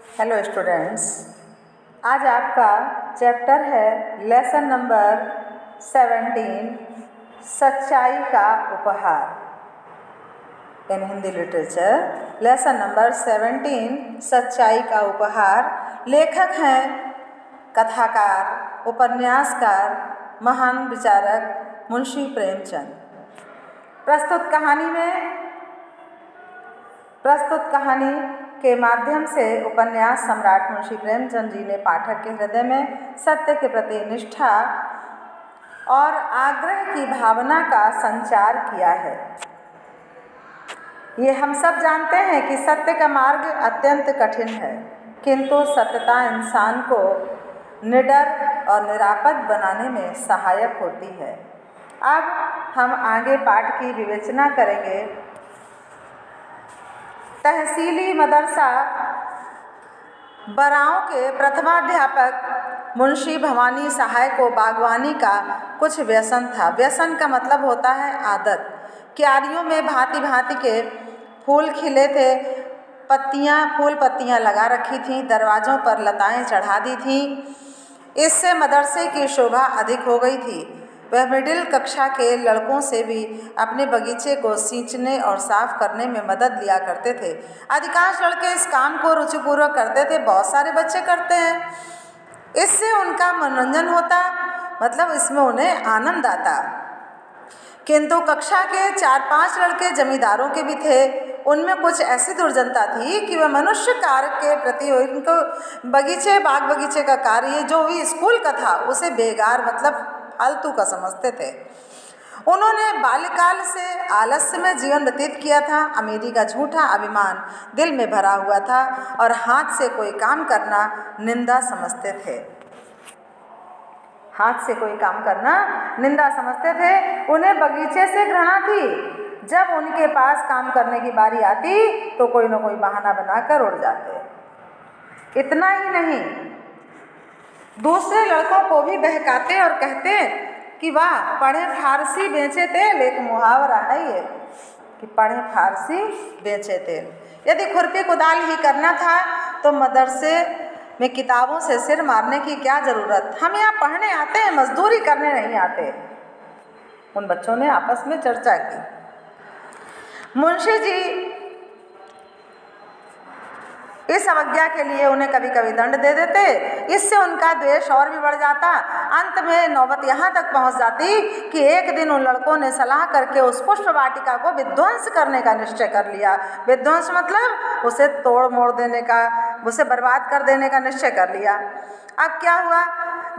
Hello students, आज आपका chapter है लेसन नंबर 17 सच्चाई का उपहार। इन हिंदी लिटरेचर लेसन नंबर 17 सच्चाई का उपहार। लेखक हैं कथाकार, उपन्यासकार, महान विचारक मुंशी प्रेमचंद। प्रस्तुत कहानी के माध्यम से उपन्यास सम्राट मुंशी प्रेमचंद जी ने पाठक के हृदय में सत्य के प्रति निष्ठा और आग्रह की भावना का संचार किया है। ये हम सब जानते हैं कि सत्य का मार्ग अत्यंत कठिन है, किंतु सत्यता इंसान को निडर और निरापद बनाने में सहायक होती है। अब हम आगे पाठ की विवेचना करेंगे। तहसीली मदरसा बराँव के प्रथमाध्यापक मुंशी भवानी सहाय को बागवानी का कुछ व्यसन था। व्यसन का मतलब होता है आदत। क्यारियों में भांति भांति के फूल खिले थे, फूल पत्तियां लगा रखी थीं, दरवाज़ों पर लताएं चढ़ा दी थीं। इससे मदरसे की शोभा अधिक हो गई थी। वह मिडिल कक्षा के लड़कों से भी अपने बगीचे को सींचने और साफ करने में मदद लिया करते थे। अधिकांश लड़के इस काम को रुचिपूर्वक करते थे, बहुत सारे बच्चे करते हैं। इससे उनका मनोरंजन होता, मतलब इसमें उन्हें आनंद आता। किंतु कक्षा के 4-5 लड़के जमींदारों के भी थे। उनमें कुछ ऐसी दुर्जनता थी कि वह मनुष्य कार्य के प्रति उनको बाग बगीचे का कार्य जो भी स्कूल का था उसे बेकार, मतलब फालतू का समझते थे। उन्होंने बाल्यकाल से आलस्य में जीवन व्यतीत किया था। अमीरी का झूठा अभिमान दिल में भरा हुआ था और हाथ से कोई काम करना निंदा समझते थे। उन्हें बगीचे से घृणा थी। जब उनके पास काम करने की बारी आती तो कोई न कोई बहाना बनाकर उड़ जाते। इतना ही नहीं, दूसरे लड़कों को भी बहकाते और कहते कि वाह, पढ़े फारसी बेचे तेल। एक मुहावरा है ये कि पढ़े फारसी बेचे तेल। यदि खुरपी कुदाल ही करना था तो मदरसे में किताबों से सिर मारने की क्या ज़रूरत। हम यहाँ पढ़ने आते हैं, मजदूरी करने नहीं आते। उन बच्चों ने आपस में चर्चा की। मुंशी जी इस अवज्ञा के लिए उन्हें कभी कभी दंड दे देते। इससे उनका द्वेष और भी बढ़ जाता। अंत में नौबत यहाँ तक पहुँच जाती कि एक दिन उन लड़कों ने सलाह करके उस पुष्प वाटिका को विध्वंस करने का निश्चय कर लिया। विध्वंस मतलब उसे तोड़ मोड़ देने का, उसे बर्बाद कर देने का निश्चय कर लिया। अब क्या हुआ,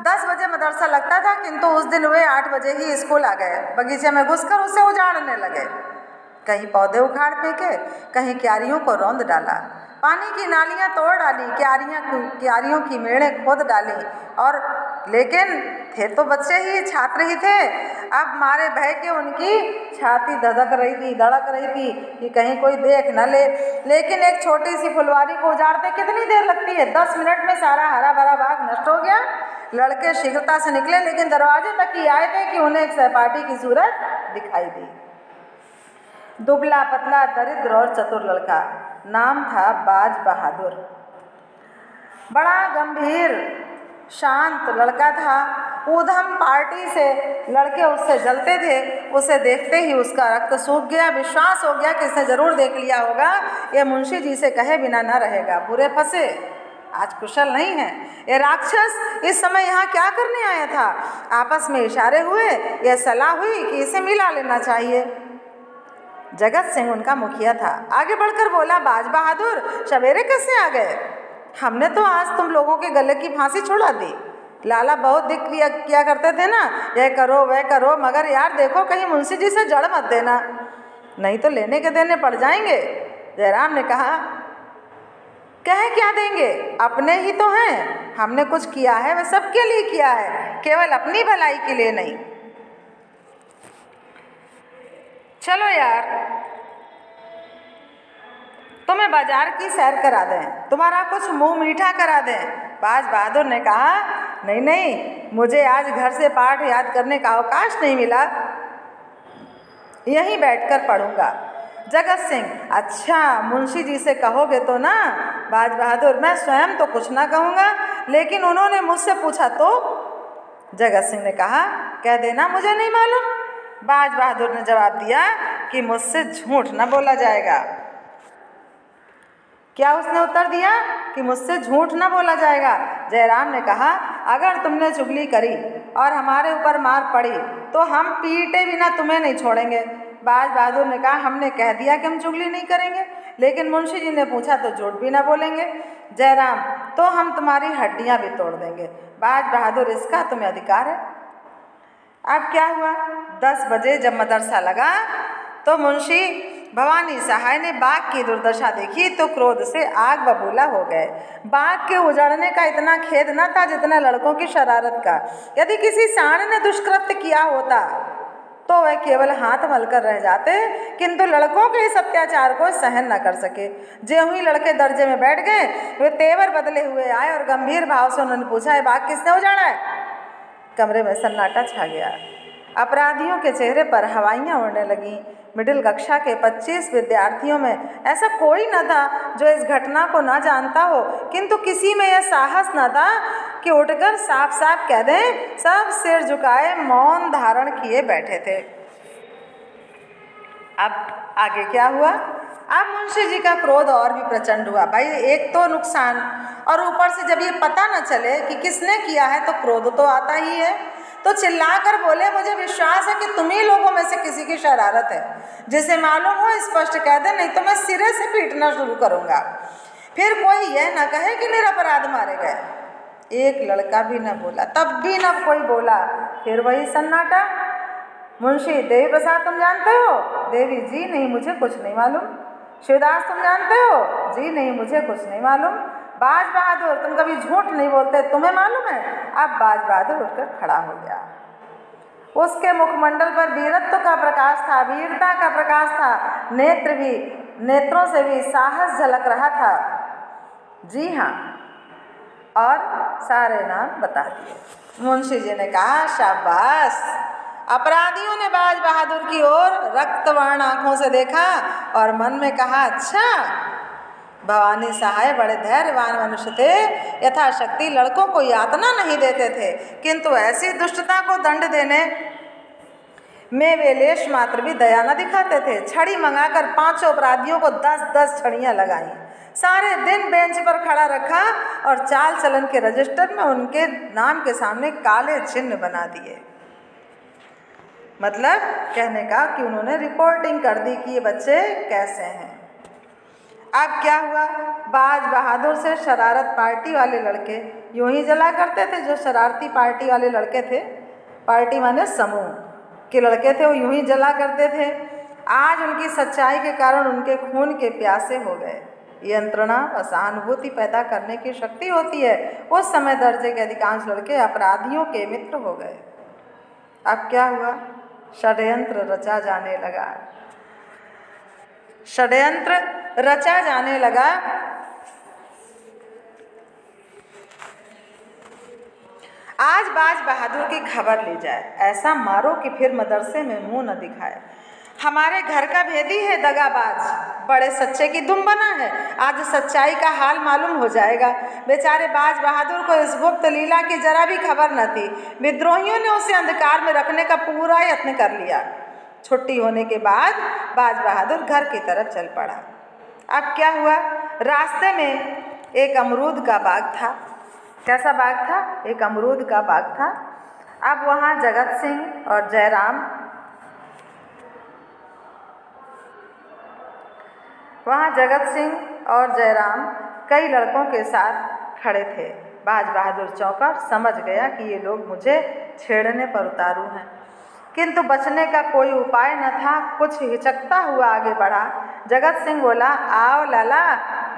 10 बजे मदरसा लगता था, किंतु उस दिन वे 8 बजे ही स्कूल आ गए। बगीचे में घुसकर उसे उजाड़ने लगे। कहीं पौधे उखाड़ फेंके, कहीं क्यारियों को रौंद डाला, पानी की नालियां तोड़ डाली, क्यारियों की मेड़ें खोद डाली। और लेकिन थे तो बच्चे ही, छात्र ही थे। अब मारे भय के उनकी छाती धड़क रही थी कि कहीं कोई देख न ले। लेकिन एक छोटी सी फुलवारी को उजाड़ते कितनी देर लगती है? 10 मिनट में सारा हरा भरा बाग नष्ट हो गया। लड़के शीघ्रता से निकले, लेकिन दरवाजे तक ही आए थे कि उन्हें एक सहपाठी की सूरत दिखाई दी। दुबला पतला, दरिद्र और चतुर लड़का। नाम था बाज बहादुर। बड़ा गंभीर शांत लड़का था। ऊधम पार्टी से लड़के उससे जलते थे। उसे देखते ही उसका रक्त सूख गया। विश्वास हो गया कि इसने जरूर देख लिया होगा, ये मुंशी जी से कहे बिना न रहेगा। बुरे फंसे, आज कुशल नहीं है। ये राक्षस इस समय यहाँ क्या करने आया था? आपस में इशारे हुए, यह सलाह हुई कि इसे मिला लेना चाहिए। जगत सिंह उनका मुखिया था। आगे बढ़कर बोला, बाज बहादुर, सवेरे कैसे आ गए? हमने तो आज तुम लोगों के गले की फांसी छुड़ा दी। लाला बहुत दिख किया करते थे ना, यह करो वह करो, मगर यार देखो कहीं मुंशी जी से जड़ मत देना, नहीं तो लेने के देने पड़ जाएंगे। जयराम ने कहा, कहे क्या देंगे, अपने ही तो हैं। हमने कुछ किया है वह सबके लिए किया है, केवल अपनी भलाई के लिए नहीं। चलो यार, तुम्हें बाजार की सैर करा दें, तुम्हारा कुछ मुंह मीठा करा दें। बाज बहादुर ने कहा, नहीं, मुझे आज घर से पाठ याद करने का अवकाश नहीं मिला, यहीं बैठकर पढ़ूंगा। जगत सिंह, अच्छा मुंशी जी से कहोगे तो ना। बाज बहादुर, मैं स्वयं तो कुछ ना कहूँगा, लेकिन उन्होंने मुझसे पूछा तो। जगत सिंह ने कहा, कह देना मुझे नहीं मालूम। बाज बहादुर ने जवाब दिया कि मुझसे झूठ न बोला जाएगा। क्या उसने उत्तर दिया? कि मुझसे झूठ न बोला जाएगा। जयराम ने कहा, अगर तुमने चुगली करी और हमारे ऊपर मार पड़ी तो हम पीटे बिना तुम्हें नहीं छोड़ेंगे। बाज बहादुर ने कहा, हमने कह दिया कि हम चुगली नहीं करेंगे, लेकिन मुंशी जी ने पूछा तो झूठ भी ना बोलेंगे। जयराम, तो हम तुम्हारी हड्डियां भी तोड़ देंगे। बाज बहादुर, इसका तुम्हें अधिकार है। अब क्या हुआ? 10 बजे जब मदरसा लगा तो मुंशी भवानी सहाय ने बाग की दुर्दशा देखी तो क्रोध से आग बबूला हो गए। बाग के उजड़ने का इतना खेद न था जितना लड़कों की शरारत का। यदि किसी सांड ने दुष्कृत्य किया होता तो वह केवल हाथ मलकर रह जाते, किंतु लड़कों के इस अत्याचार को सहन न कर सके। ज्यों ही लड़के दर्जे में बैठ गए, वे तेवर बदले हुए आए और गंभीर भाव से उन्होंने पूछा, बाग किसने उजाड़ा है? कमरे में सन्नाटा छा गया। अपराधियों के चेहरे पर हवाइयाँ उड़ने लगीं। मिडिल कक्षा के 25 विद्यार्थियों में ऐसा कोई न था जो इस घटना को न जानता हो, किंतु किसी में यह साहस न था कि उठकर साफ साफ कह दें। सब सिर झुकाए मौन धारण किए बैठे थे। अब आगे क्या हुआ? अब मुंशी जी का क्रोध और भी प्रचंड हुआ। भाई, एक तो नुकसान, और ऊपर से जब ये पता न चले कि किसने किया है तो क्रोध तो आता ही है। तो चिल्लाकर बोले, मुझे विश्वास है कि तुम ही लोगों में से किसी की शरारत है। जिसे मालूम हो स्पष्ट कह दे, नहीं तो मैं सिरे से पीटना शुरू करूँगा। फिर कोई यह न कहे कि निरपराध मारे गए। एक लड़का भी न बोला, तब भी न कोई बोला। फिर वही सन्नाटा। मुंशी, देवी प्रसाद तुम जानते हो? देवी, जी नहीं, मुझे कुछ नहीं मालूम। शिवदास, तुम जानते हो? जी नहीं, मुझे कुछ नहीं मालूम। बाज बहादुर, तुम कभी झूठ नहीं बोलते, तुम्हें मालूम है? अब बाज बहादुर उठकर खड़ा हो गया। उसके मुखमंडल पर वीरत्व का प्रकाश था, वीरता का प्रकाश था। नेत्रों से भी साहस झलक रहा था। जी हाँ, और सारे नाम बता दिए। मुंशी जी ने कहा, शाबाश। अपराधियों ने बाज बहादुर की ओर रक्तवर्ण आंखों से देखा और मन में कहा, अच्छा। भवानी सहाय बड़े धैर्यवान मनुष्य थे। यथाशक्ति लड़कों को यातना नहीं देते थे, किंतु ऐसी दुष्टता को दंड देने में वे लेश मात्र भी दया न दिखाते थे। छड़ी मंगाकर 5 अपराधियों को 10-10 छड़ियाँ लगाईं। सारे दिन बेंच पर खड़ा रखा और चाल चलन के रजिस्टर में उनके नाम के सामने काले चिन्ह बना दिए। मतलब कहने का कि उन्होंने रिपोर्टिंग कर दी कि ये बच्चे कैसे हैं। अब क्या हुआ? बाज बहादुर से शरारत पार्टी वाले लड़के यूं ही जला करते थे। जो शरारती पार्टी वाले लड़के थे, पार्टी माने समूह के लड़के थे, वो यूं ही जला करते थे। आज उनकी सच्चाई के कारण उनके खून के प्यासे हो गए। यंत्रणा व सहानुभूति पैदा करने की शक्ति होती है। उस समय दर्जे के अधिकांश लड़के अपराधियों के मित्र हो गए। अब क्या हुआ? षड्यंत्र रचा जाने लगा। षड्यंत्र रचा जाने लगा। आज बाज बहादुर की खबर ली जाए, ऐसा मारो कि फिर मदरसे में मुंह न दिखाए। हमारे घर का भेदी है दगाबाज, बड़े सच्चे की दुम बना है। आज सच्चाई का हाल मालूम हो जाएगा। बेचारे बाज बहादुर को इस गुप्त लीला की जरा भी खबर न थी। विद्रोहियों ने उसे अंधकार में रखने का पूरा यत्न कर लिया। छुट्टी होने के बाद बाज बहादुर घर की तरफ चल पड़ा। अब क्या हुआ? रास्ते में एक अमरूद का बाग था। कैसा बाग था? एक अमरूद का बाग था। अब वहाँ जगत सिंह और जयराम कई लड़कों के साथ खड़े थे। बाज बहादुर चौंका, समझ गया कि ये लोग मुझे छेड़ने पर उतारू हैं, किंतु बचने का कोई उपाय न था। कुछ हिचकता हुआ आगे बढ़ा। जगत सिंह बोला, आओ लाला,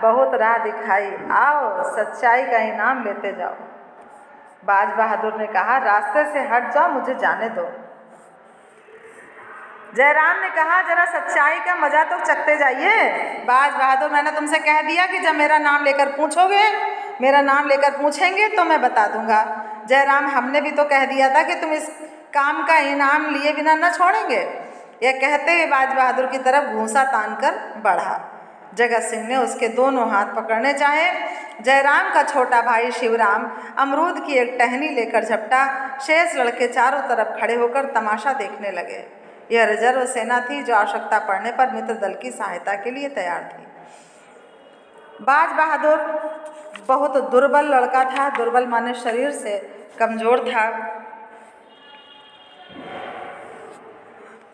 बहुत राह दिखाई, आओ सच्चाई का इनाम लेते जाओ। बाज बहादुर ने कहा, रास्ते से हट जाओ, मुझे जाने दो। जयराम ने कहा, जरा सच्चाई का मजा तो चखते जाइए। बाज बहादुर, मैंने तुमसे कह दिया कि जब मेरा नाम लेकर पूछेंगे तो मैं बता दूंगा। जयराम, हमने भी तो कह दिया था कि तुम इस काम का इनाम लिए बिना न छोड़ेंगे। यह कहते हुए बाज बहादुर की तरफ घूंसा तानकर बढ़ा। जगत सिंह ने उसके दोनों हाथ पकड़ने चाहे। जयराम का छोटा भाई शिवराम अमरूद की एक टहनी लेकर झपटा। शेष लड़के चारों तरफ खड़े होकर तमाशा देखने लगे। यह रिजर्व सेना थी जो आवश्यकता पड़ने पर मित्र दल की सहायता के लिए तैयार थी। बाज बहादुर बहुत दुर्बल लड़का था। दुर्बल माने शरीर से कमज़ोर था।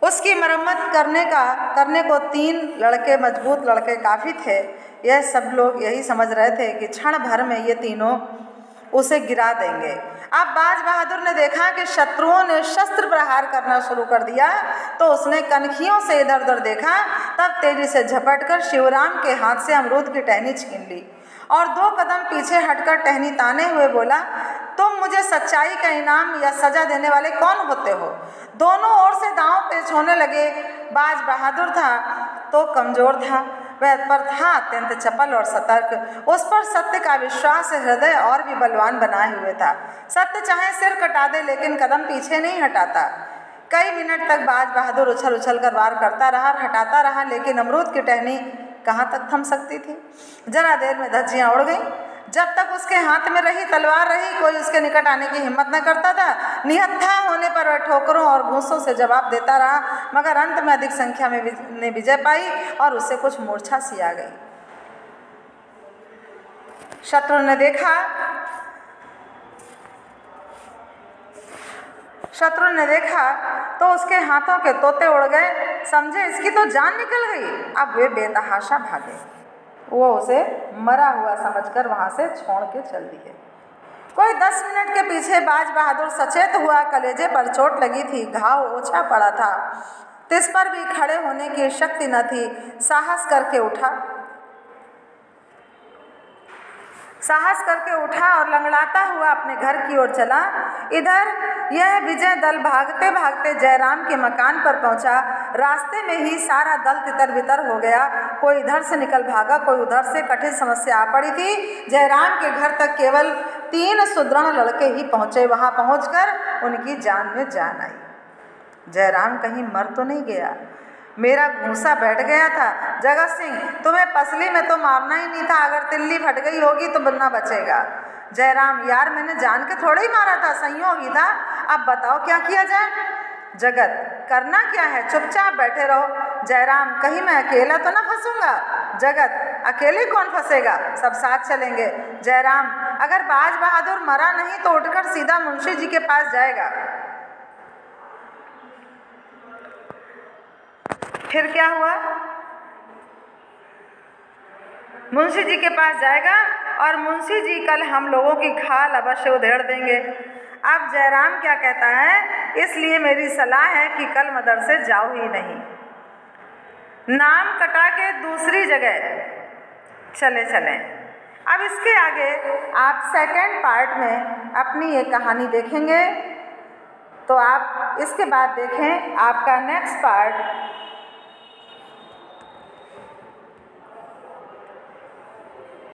उसकी मरम्मत करने को 3 लड़के, मजबूत लड़के काफ़ी थे। यह सब लोग यही समझ रहे थे कि क्षण भर में ये तीनों उसे गिरा देंगे। अब बाज बहादुर ने देखा कि शत्रुओं ने शस्त्र प्रहार करना शुरू कर दिया, तो उसने कनखियों से इधर उधर देखा। तब तेजी से झपटकर शिवराम के हाथ से अमरूद की टहनी छीन ली और 2 कदम पीछे हटकर टहनी ताने हुए बोला, तुम मुझे सच्चाई का इनाम या सजा देने वाले कौन होते हो? दोनों ओर से दांव पेच होने लगे। बाज बहादुर था तो कमज़ोर था, वह पर था अत्यंत चपल और सतर्क। उस पर सत्य का विश्वास हृदय और भी बलवान बनाए हुए था। सत्य चाहे सिर कटा दे लेकिन कदम पीछे नहीं हटाता। कई मिनट तक बाज बहादुर उछल उछल कर वार करता रहा, हटाता रहा, लेकिन अमरूद की टहनी कहाँ तक थम सकती थी। जरा देर में धज्जियाँ उड़ गईं। जब तक उसके हाथ में रही तलवार रही, कोई उसके निकट आने की हिम्मत न करता था। निहत्था होने पर वह ठोकरों और घूंसों से जवाब देता रहा, मगर अंत में अधिक संख्या में ने विजय पाई और उससे कुछ मूर्छा सी आ गई। शत्रु ने देखा तो उसके हाथों के तोते उड़ गए। समझे इसकी तो जान निकल गई। अब वे बेतहाशा भागे। वो उसे मरा हुआ समझकर वहाँ से छोड़ के चल दिए। कोई 10 मिनट के पीछे बाज बहादुर सचेत हुआ। कलेजे पर चोट लगी थी, घाव ओछा पड़ा था, तिस पर भी खड़े होने की शक्ति न थी। साहस करके उठा और लंगड़ाता हुआ अपने घर की ओर चला। इधर यह विजय दल भागते भागते जयराम के मकान पर पहुंचा। रास्ते में ही सारा दल तितर बितर हो गया। कोई इधर से निकल भागा, कोई उधर से। कठिन समस्या आ पड़ी थी। जयराम के घर तक केवल 3 सुदृढ़ लड़के ही पहुंचे। वहां पहुंचकर उनकी जान में जान आई। जयराम कहीं मर तो नहीं गया? मेरा घूंसा बैठ गया था। जगत सिंह, तुम्हें पसली में तो मारना ही नहीं था। अगर तिल्ली फट गई होगी तो बन्ना बचेगा। जयराम, यार मैंने जान के थोड़ा ही मारा था, संयोग ही था। अब बताओ क्या किया जाए? जगत, करना क्या है? चुपचाप बैठे रहो। जयराम, कहीं मैं अकेला तो ना फंसूंगा? जगत, अकेले कौन फंसेगा, सब साथ चलेंगे। जयराम, अगर बाज बहादुर मरा नहीं तो उठकर सीधा मुंशी जी के पास जाएगा। फिर क्या हुआ? मुंशी जी के पास जाएगा और मुंशी जी कल हम लोगों की खाल अवश्य उधेड़ देंगे। अब जयराम क्या कहता है, इसलिए मेरी सलाह है कि कल मदरसे जाओ ही नहीं। नाम कटा के दूसरी जगह चलें। अब इसके आगे आप सेकंड पार्ट में अपनी ये कहानी देखेंगे, तो आप इसके बाद देखें आपका नेक्स्ट पार्ट